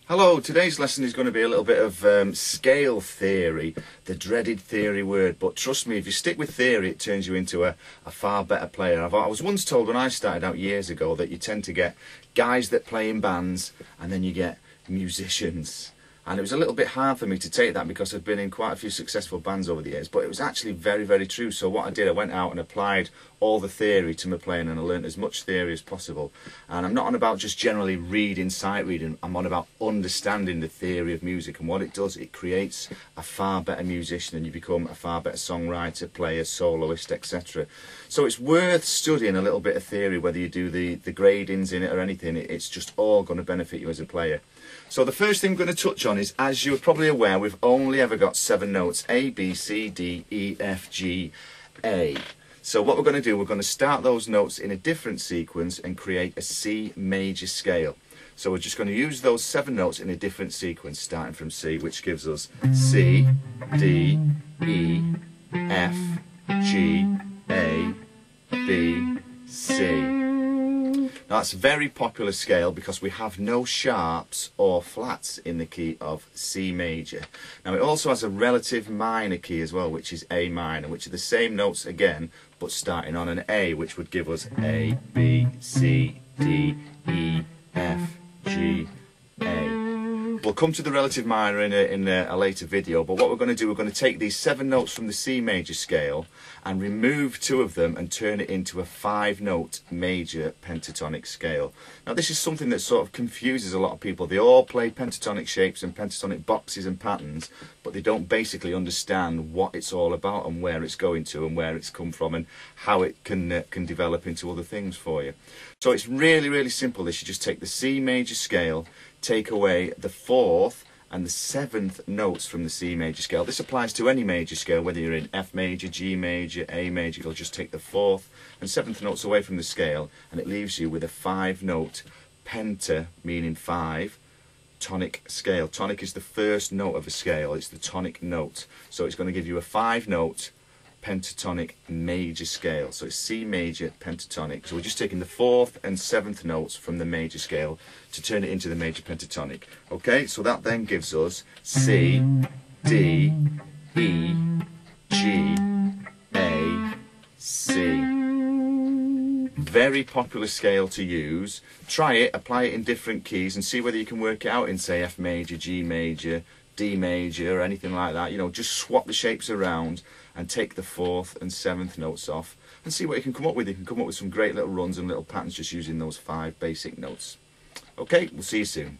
Hello, today's lesson is going to be a little bit of scale theory, the dreaded theory word, but trust me, if you stick with theory it turns you into a far better player. I was once told when I started out years ago that you tend to get guys that play in bands and then you get musicians. And it was a little bit hard for me to take that because I've been in quite a few successful bands over the years, but it was actually very, very true. So what I did, I went out and applied all the theory to my playing and I learned as much theory as possible. And I'm not on about just generally reading, sight reading, I'm on about understanding the theory of music and what it does. It creates a far better musician and you become a far better songwriter, player, soloist, etc. So it's worth studying a little bit of theory, whether you do the gradings in it or anything. It's just all going to benefit you as a player. So the first thing I'm going to touch on is, as you're probably aware, we've only ever got 7 notes: A, B, C, D, E, F, G, A. So what we're going to do, we're going to start those notes in a different sequence and create a C major scale. So we're just going to use those 7 notes in a different sequence, starting from C, which gives us C, D, E, F, G, A, B, C. Now that's a very popular scale because we have no sharps or flats in the key of C major. Now it also has a relative minor key as well, which is A minor, which are the same notes again, but starting on an A, which would give us A, B, C, D, E, F, G, A. We'll come to the relative minor in a later video, but what we're going to do, we're going to take these 7 notes from the C major scale and remove 2 of them and turn it into a 5-note major pentatonic scale. Now this is something that sort of confuses a lot of people. They all play pentatonic shapes and pentatonic boxes and patterns, but they don't basically understand what it's all about and where it's going to and where it's come from and how it can develop into other things for you. So it's really, really simple. This, you just take the C major scale, take away the 4th and the 7th notes from the C major scale. This applies to any major scale, whether you're in F major, G major, A major. You'll just take the 4th and 7th notes away from the scale and it leaves you with a 5-note penta, meaning 5, tonic scale. Tonic is the first note of a scale. It's the tonic note. So it's going to give you a 5-note pentatonic major scale. So it's C major pentatonic. So we're just taking the 4th and 7th notes from the major scale to turn it into the major pentatonic. Okay, so that then gives us C, D, E, G, A, C. Very popular scale to use. Try it, apply it in different keys and see whether you can work it out in, say, F major, G major, D major or anything like that. You know, just swap the shapes around and take the 4th and 7th notes off and see what you can come up with. You can come up with some great little runs and little patterns just using those 5 basic notes. Okay, we'll see you soon.